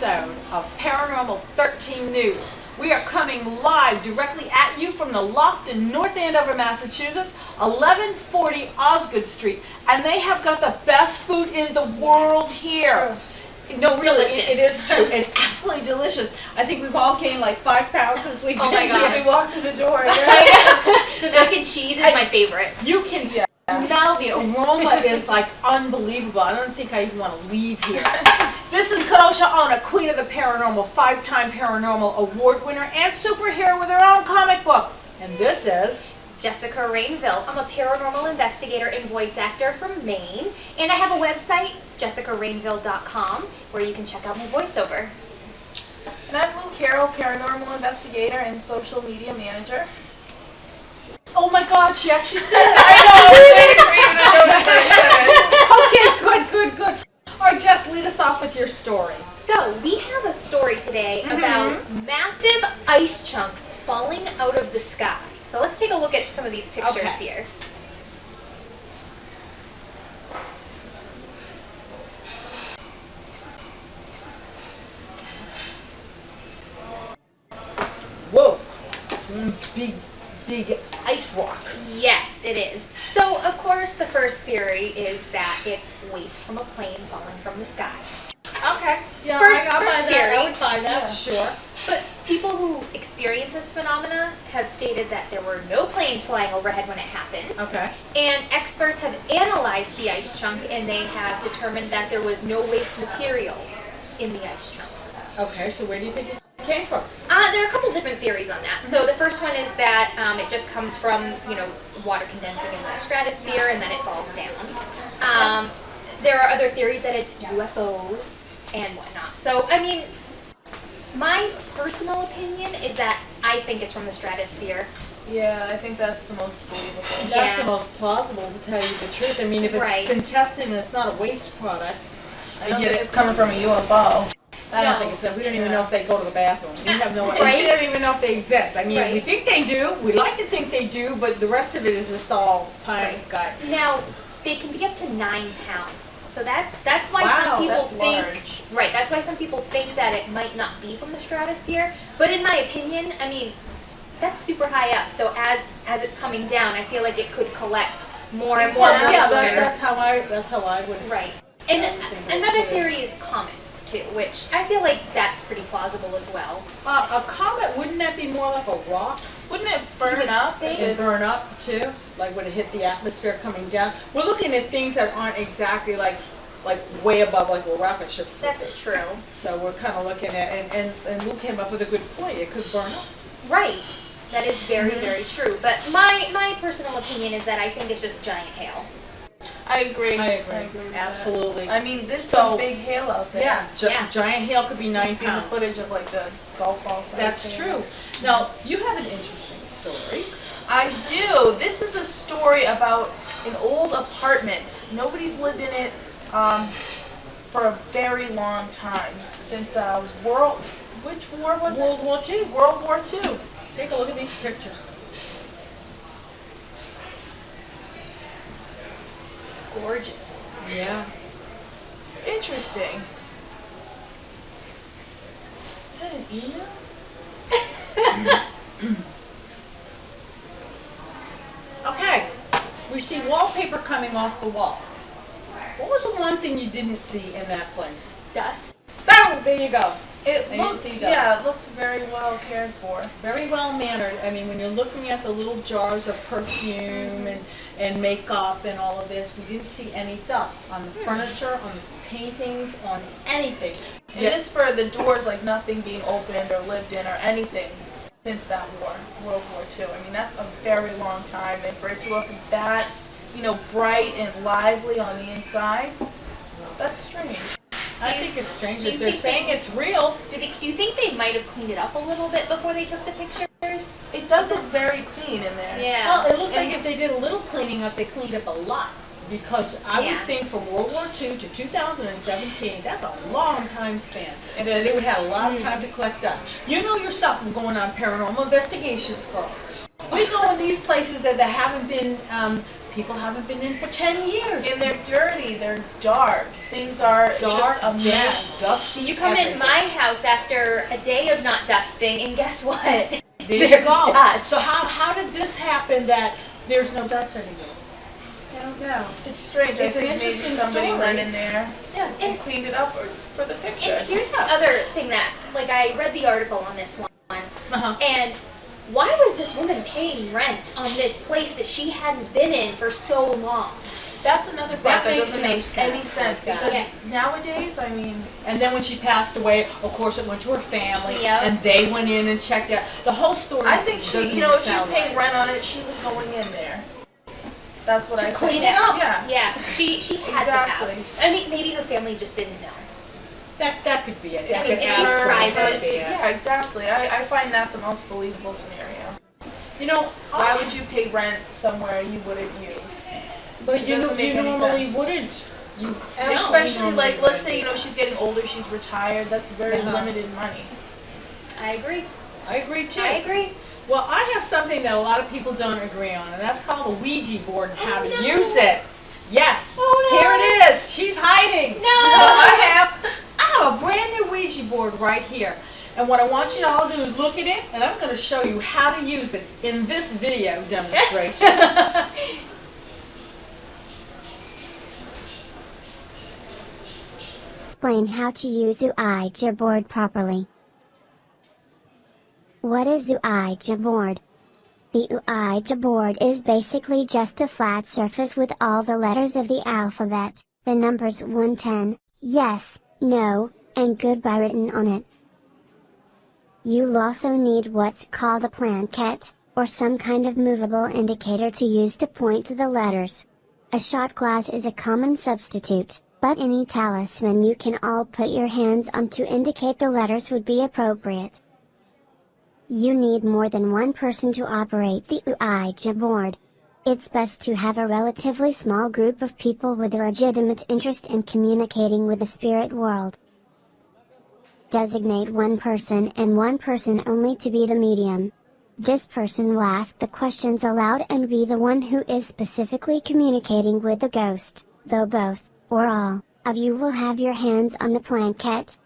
episode of Paranormal 13 News. We are coming live directly at you from the loft in North Andover, Massachusetts, 1140 Osgood Street. And they have got the best food in the world here. No, really, it is true. It's absolutely delicious. I think we've all gained like 5 pounds since we we walked in the door. The mac and cheese is my favorite. You can smell the aroma is like unbelievable. I don't think I even want to leave here. This is Kadrolsha, a queen of the paranormal, 5-time paranormal award winner and superhero with her own comic book. And this is Jessica Rainville. I'm a paranormal investigator and voice actor from Maine, and I have a website, jessicarainville.com, where you can check out my voiceover. And I'm Carole, paranormal investigator and social media manager. Oh my God, she actually said I know. Okay, good. All right, Jess, lead us off with your story. So, we have a story today about massive ice chunks falling out of the sky. So let's take a look at some of these pictures here. Whoa, big ice rock. Yes, it is. So, of course, the first theory is that it's waste from a plane falling from the sky. Okay. Yeah, First I theory. I would buy that, sure. But people who experience this phenomena have stated that there were no planes flying overhead when it happened. Okay. And experts have analyzed the ice chunk, and they have determined that there was no waste material in the ice chunk. Okay, so where do you think it came from? There are a couple different theories on that. So the first one is that it just comes from, water condensing in the stratosphere, and then it falls down. There are other theories that it's UFOs and whatnot. So, I mean, my personal opinion is that I think it's from the stratosphere. Yeah, I think that's the most believable. That's the most plausible, to tell you the truth. I mean, if it's been tested and it's not a waste product, I don't think it's coming from a UFO. I don't think so. We don't even know if they go to the bathroom. We have no idea. We don't even know if they exist. I mean, we think they do. We like to think they do, but the rest of it is just all pie in the sky. Now, they can be up to 9 pounds. So that's why some people think that's why some people think that it might not be from the stratosphere. But in my opinion, I mean, that's super high up. So as it's coming down, I feel like it could collect more and more moisture. Yeah, that's how I would. Right. And another theory is comets too, which I feel like that's pretty plausible as well. A comet, wouldn't that be more like a rock? Wouldn't it burn up? It burn up too, like when it hit the atmosphere coming down. We're looking at things that aren't exactly like way above like a rocket ship. That's true. So we're kind of looking at, and Lou came up with a good point. It could burn up. Right. That is very, very true. But my personal opinion is that I think it's just giant hail. I agree. Absolutely. I mean, there's some big hail out there. Yeah, giant hail could be 9 pounds. The footage of like the golf ball. That's true. Now, you have an interesting story. I do. This is a story about an old apartment. Nobody's lived in it for a very long time. Since which war was it? World War II. World War II. Take a look at these pictures. Gorgeous. Yeah. Interesting. Is that an email? Okay. We see wallpaper coming off the wall. What was the one thing you didn't see in that place? Dust. Oh, there you go. It looked very well cared for. Very well mannered. I mean, when you're looking at the little jars of perfume and makeup and all of this, we didn't see any dust on the furniture, on the paintings, on anything. And it's for the doors, like nothing being opened or lived in or anything since that war, World War II. I mean, that's a very long time, and for it to look that, bright and lively on the inside, that's strange. I think it's strange. If they're saying it's real. Do you think they might have cleaned it up a little bit before they took the pictures? It does look very clean in there. Yeah. Well, it looks like if they did a little cleaning up, they cleaned up a lot. Because I would think from World War II to 2017, that's a long time span. And they would have a lot of time to collect dust. You know your stuff from going on paranormal investigations, folks. We go in these places that haven't been, people haven't been in for 10 years. And they're dirty, they're dark. Things are Dark, just a mess. dusty. You come everything. in my house after a day of not dusting, and guess what? There you go. Dust. So how did this happen that there's no dust anymore? I don't know. It's strange. It's I an think maybe interesting somebody story. went in there Yeah, and cleaned it up for the picture. and here's the other thing that, like, I read the article on this one, Uh-huh. and why was this woman paying rent on this place that she hadn't been in for so long? That's another part that makes doesn't no make any sense. sense because Yeah. nowadays, I mean, And then when she passed away, of course, it went to her family, Yep. and they went in and checked it. The whole story. I think she, doesn't you know, if she was sound paying right. rent on it, she was going in there. That's what I Clean think. it up. Yeah. Yeah, she had Exactly. to have. I mean, maybe her family just didn't know. That could be it. I That mean, could if she's absolutely private, be it. Yeah, exactly. I find that the most believable scenario. You know, Why would you pay rent somewhere you wouldn't use? But It you doesn't make any normally sense. wouldn't. You And no, especially, you normally like, let's say, wouldn't. you know, she's getting older, she's retired, that's very Uh-huh. limited money. I agree. I agree too. I agree. Well, I have something that a lot of people don't agree on, and that's called a Ouija board and how Oh, to no. use it. Yes. Oh, no. Here it is. She's hiding. No. I have a brand new Ouija board right here. And what I want you to all do is look at it, and I'm going to show you how to use it in this video demonstration. Explain how to use Ouija board properly. What is Ouija board? The Ouija board is basically just a flat surface with all the letters of the alphabet, the numbers 110, yes, no, and goodbye written on it. You'll also need what's called a planquette, or some kind of movable indicator to use to point to the letters. A shot glass is a common substitute, but any talisman you can all put your hands on to indicate the letters would be appropriate. You need more than one person to operate the Ouija board. It's best to have a relatively small group of people with a legitimate interest in communicating with the spirit world. Designate one person and one person only to be the medium. This person will ask the questions aloud and be the one who is specifically communicating with the ghost, though both, or all, of you will have your hands on the planquette.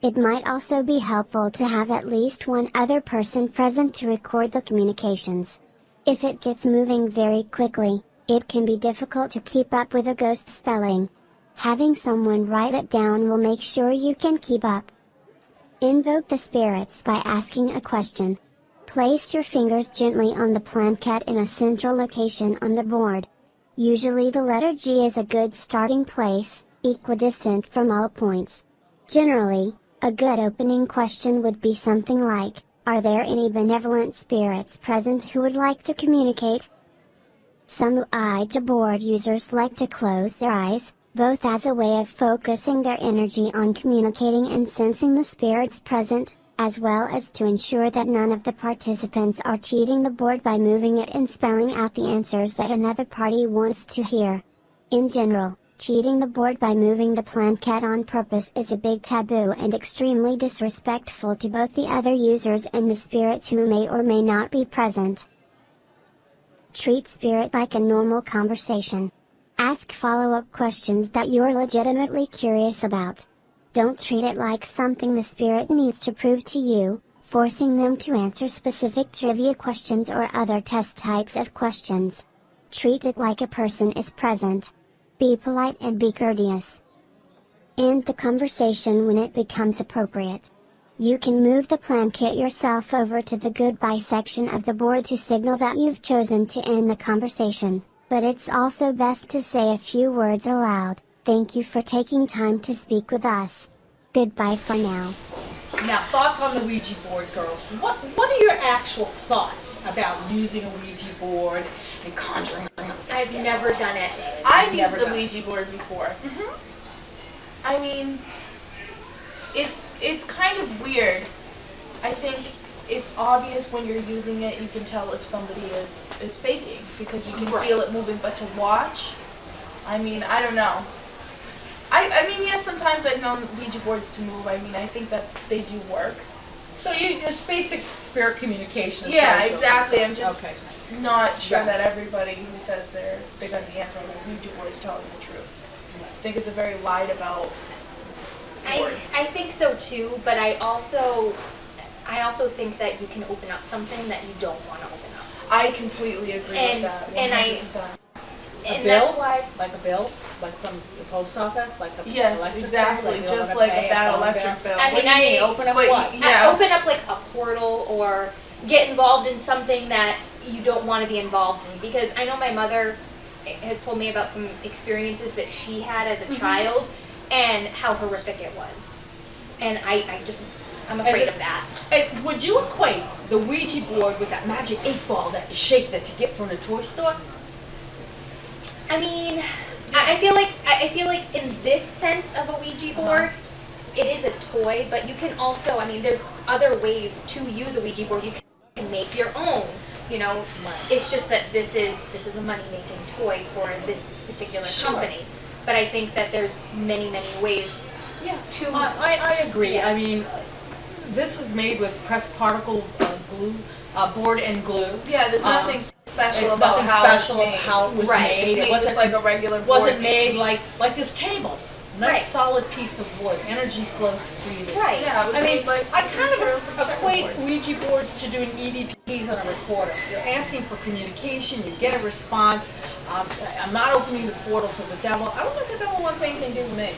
It might also be helpful to have at least one other person present to record the communications. If it gets moving very quickly, it can be difficult to keep up with a ghost spelling. Having someone write it down will make sure you can keep up. Invoke the spirits by asking a question. Place your fingers gently on the planquette in a central location on the board. Usually the letter G is a good starting place, equidistant from all points. Generally, a good opening question would be something like, are there any benevolent spirits present who would like to communicate? Some Ouija board users like to close their eyes, both as a way of focusing their energy on communicating and sensing the spirits present, as well as to ensure that none of the participants are cheating the board by moving it and spelling out the answers that another party wants to hear. In general, cheating the board by moving the planquette on purpose is a big taboo and extremely disrespectful to both the other users and the spirits who may or may not be present. Treat spirit like a normal conversation. Ask follow-up questions that you're legitimately curious about. Don't treat it like something the spirit needs to prove to you, forcing them to answer specific trivia questions or other test types of questions. Treat it like a person is present. Be polite and be courteous. End the conversation when it becomes appropriate. You can move the planquette yourself over to the goodbye section of the board to signal that you've chosen to end the conversation, but it's also best to say a few words aloud. Thank you for taking time to speak with us. Goodbye for now. Now, thoughts on the Ouija board, girls. What are your actual thoughts about using a Ouija board and conjuring? I've never done it. I've used never a done it. Ouija board before. I mean, it's kind of weird. I think it's obvious when you're using it, you can tell if somebody is faking, because you can feel it moving, but to watch, I mean, I don't know. I mean, yes, sometimes I've known Ouija boards to move. I mean, I think that they do work. So it's basic spirit communication. Yeah, exactly. I'm just okay. not sure Yeah. that everybody who says they got the answer on the Ouija board is telling the truth. I think it's a very lied about board. I think so too, but I also think that you can open up something that you don't want to open up. I completely agree with that. 100%. And that's why. Like a bill? Like from the post office? Like a Yes, electric exactly. bill? Just like a bad electric bill. I mean, What do you mean? Open up But what? yeah. Open up like a portal or get involved in something that you don't want to be involved in. Because I know my mother has told me about some experiences that she had as a child and how horrific it was. And I'm afraid of that. And would you equate the Ouija board with that magic 8-ball that you shake that you get from the toy store? I mean, I feel like in this sense of a Ouija board, it is a toy, but you can also, I mean, there's other ways to use a Ouija board. You can make your own. You know, it's just that this is a money-making toy for this particular company. But I think that there's many ways. Yeah. To I agree. Yeah. I mean, this is made with pressed particle glue, board and glue. Yeah, there's nothing special It's about nothing how special it's made. how it was Right. made. It's It wasn't just like a regular board. wasn't made like this table. Nice Right. solid piece of wood. Energy flows freely. Right. Yeah, it was I mean, made like I kind of board. equate Ouija boards to doing EVPs on a recorder. You're asking for communication, you get a response. I'm not opening the portal to the devil. I don't think the devil wants anything to do with me.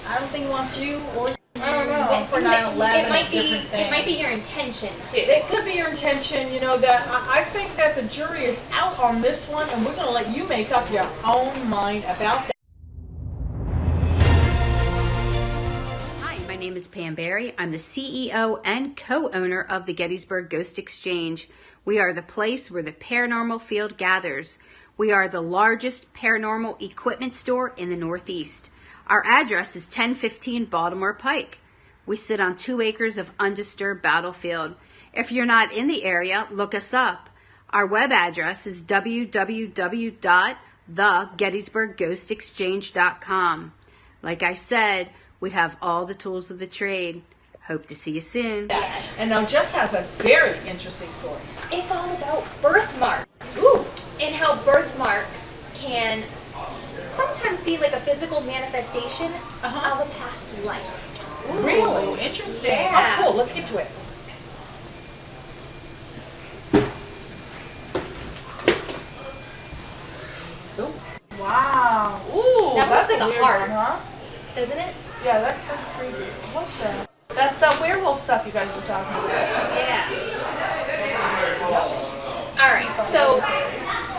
I don't think he wants you or I don't know. for 9/11. It might be. different things. It might be your intention too. It could be your intention, you know, that I think that the jury is out on this one, and we're going to let you make up your own mind about that. Hi, my name is Pam Barry. I'm the CEO and co-owner of the Gettysburg Ghost Exchange. We are the place where the paranormal field gathers. We are the largest paranormal equipment store in the Northeast. Our address is 1015 Baltimore Pike. We sit on 2 acres of undisturbed battlefield. If you're not in the area, look us up. Our web address is www.thegettysburgghostexchange.com. Like I said, we have all the tools of the trade. Hope to see you soon. And now Jess has a very interesting story. It's all about birthmarks. Ooh. And how birthmarks can sometimes be like a physical manifestation of a past life. Really? Interesting. Yeah. Oh, cool. Let's get to it. Ooh. Wow. Ooh, That that's looks like a weird heart. one, huh? Isn't it? Yeah, that's creepy. What's that? That's that werewolf stuff you guys were talking about. Yeah. Alright, so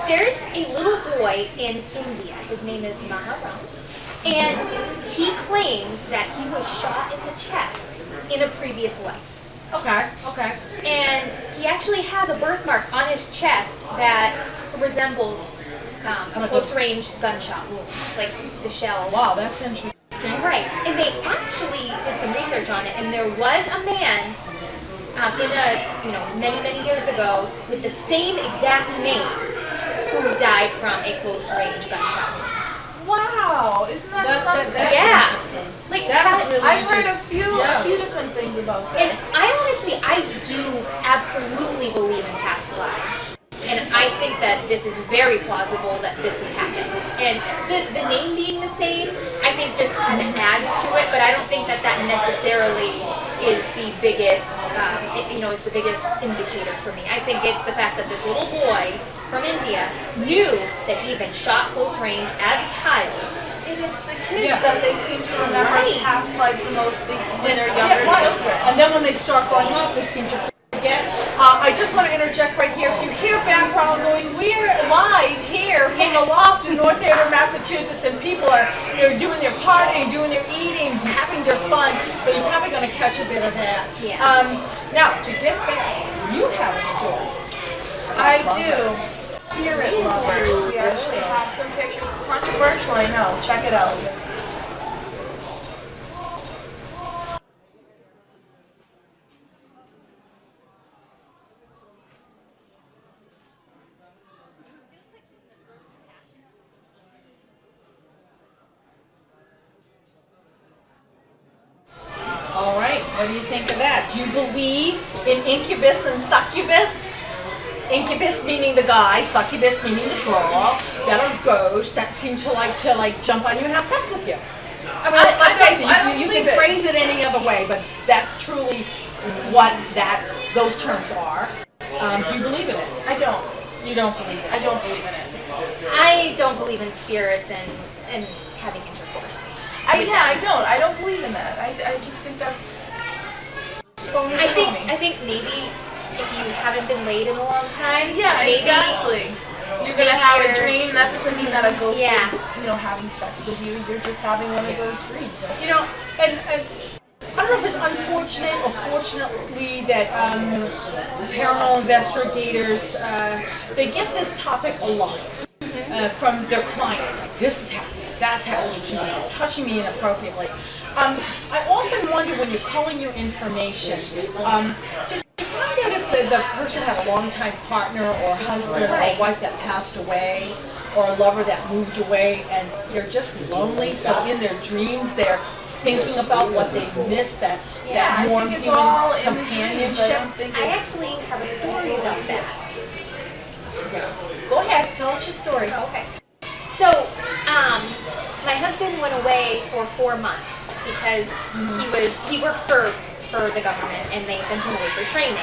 there's a little boy in India. His name is Maharam. And he claims that he was shot in the chest in a previous life. Okay. And he actually has a birthmark on his chest that resembles a close-range gunshot wound, like the shell. Wow, that's interesting. Right, and they actually did some research on it, and there was a man many years ago with the same exact name who died from a close-range gunshot wound. Wow, isn't that something? Yeah, like That's really I've heard interesting. a few different things about and that. I do absolutely believe in past lives. And I think that this is very plausible that this has happened. And the name being the same, I think just kind of adds to it, but I don't think that necessarily is the biggest, is the biggest indicator for me. I think it's the fact that this little boy from India knew that he'd been shot close range as a child. And it's the kids that they seem to remember past lives the most when they're younger children. And then when they start growing up, they seem to forget. I just want to interject right here. If you hear background noise, we are live here from the loft in North Andover, Massachusetts, and people are doing their partying, doing their eating, having their fun. So you're probably going to catch a bit of that. Yeah. Now, to get back, you have a story. I do. Spirit lovers. We actually have some pictures. Controversial, I know. Check it out. All right. What do you think of that? Do you believe in incubus and succubus? Incubus meaning the guy, succubus meaning the girl, that are ghosts that seem to like jump on you and have sex with you. I mean, let's face it, you can phrase it any other way, but that's truly what those terms are. Do you believe in it? I don't. You don't believe in it? I don't believe in it. I don't believe in spirits and having intercourse. I don't. I don't believe in that. I just think that's phony. I think maybe if you haven't been laid in a long time, Yeah, maybe exactly. You're gonna have a dream. That doesn't mean that a ghost is, having sex with you. You're just having one of those dreams. And I don't know if it's unfortunate or fortunately that paranormal investigators, they get this topic a lot from their clients. This is happening, that's happening to me, touching me inappropriately. I often wonder when you're calling your information, did you find out if the person had a long-time partner or husband or wife that passed away or a lover that moved away and they're just lonely, so in their dreams they're thinking about what they've missed, that warm feeling, companionship. I actually have a story about that. Go ahead, tell us your story. Okay. So, my husband went away for 4 months because he works for the government and they sent him away for training.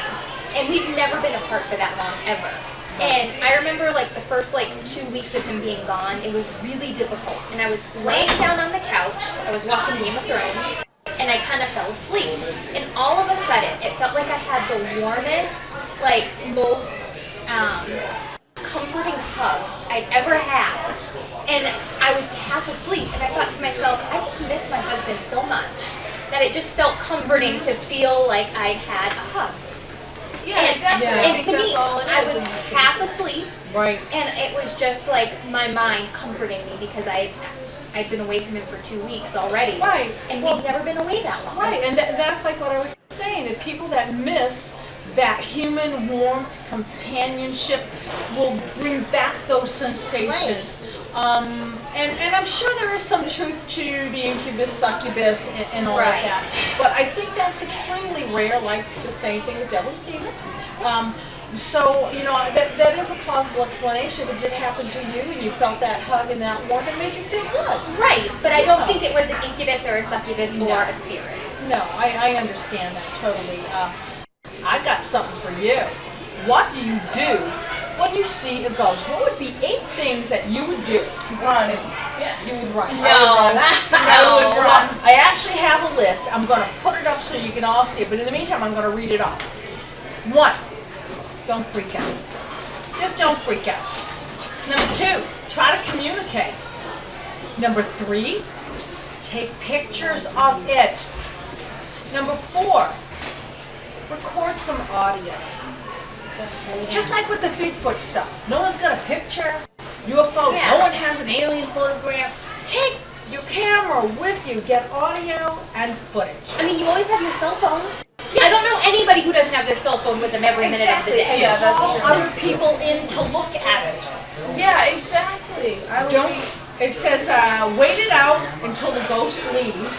And we've never been apart for that long ever. And I remember the first 2 weeks of him being gone, it was really difficult. And I was laying down on the couch, I was watching Game of Thrones, and I kind of fell asleep. And all of a sudden, it felt like I had the warmest, most comforting hug I'd ever had. And I was half asleep, and I thought to myself, I just miss my husband so much that it just felt comforting to feel like I had a hug. And to me, I was half asleep, and it was just my mind comforting me because I'd been away from him for 2 weeks already, and we've never been away that long. And that's what I was saying, that people that miss that human warmth, companionship will bring back those sensations. And I'm sure there is some truth to the incubus, succubus, and all of that. But I think that's extremely rare, like the same thing with devil's demon. So, that is a plausible explanation. It did happen to you, and you felt that hug and that warmth, and made you feel good. Right, but I don't think it was an incubus or a succubus or a spirit. No, I understand that totally. I got something for you. What do you do when you see a ghost? What would be 8 things that you would do? Run. Yeah, you would run. No. I would run. I actually have a list. I'm going to put it up so you can all see it, but in the meantime, I'm going to read it off. 1, don't freak out. Just don't freak out. Number 2, try to communicate. Number 3, take pictures of it. Number 4, record some audio. Just like with the Bigfoot stuff. No one's got a picture, UFO, no one has an alien photograph. Take your camera with you, get audio and footage. I mean, you always have your cell phone. I don't know anybody who doesn't have their cell phone with them every minute of the day. Yeah, that's call other people in to look at it. Yeah, exactly. It says, wait it out until the ghost leaves.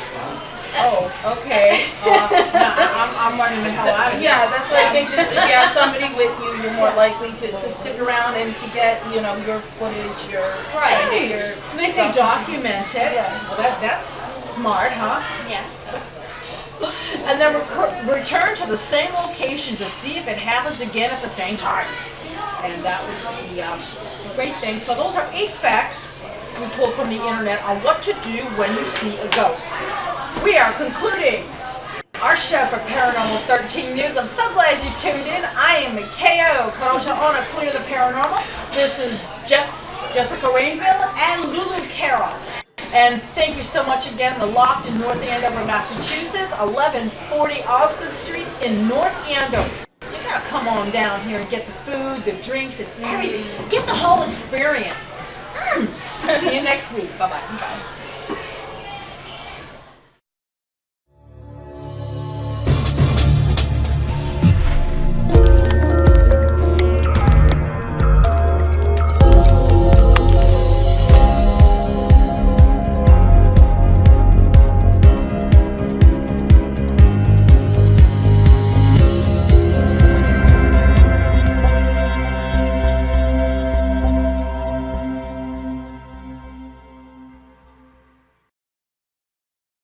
Oh, okay. I'm running the hell out of it. Yeah, that's why I think that if you have somebody with you, you're more likely to stick around and to get, your footage, your... And they say document it. Yeah. Well, that's smart, huh? Yeah. And then return to the same location to see if it happens again at the same time. And that was the great thing. So those are 8 facts we pulled from the internet on what to do when you see a ghost. We are concluding our show for Paranormal 13 News. I'm so glad you tuned in. I am the KO, Kadrolsha on a Clear the Paranormal. This is Jessica Rainville and Lulu Carole. And thank you so much again. The Loft in North Andover, Massachusetts, 1140 Osgood Street in North Andover. You gotta come on down here and get the food, the drinks, and everything. Get the whole experience. See you next week. Bye-bye. Bye.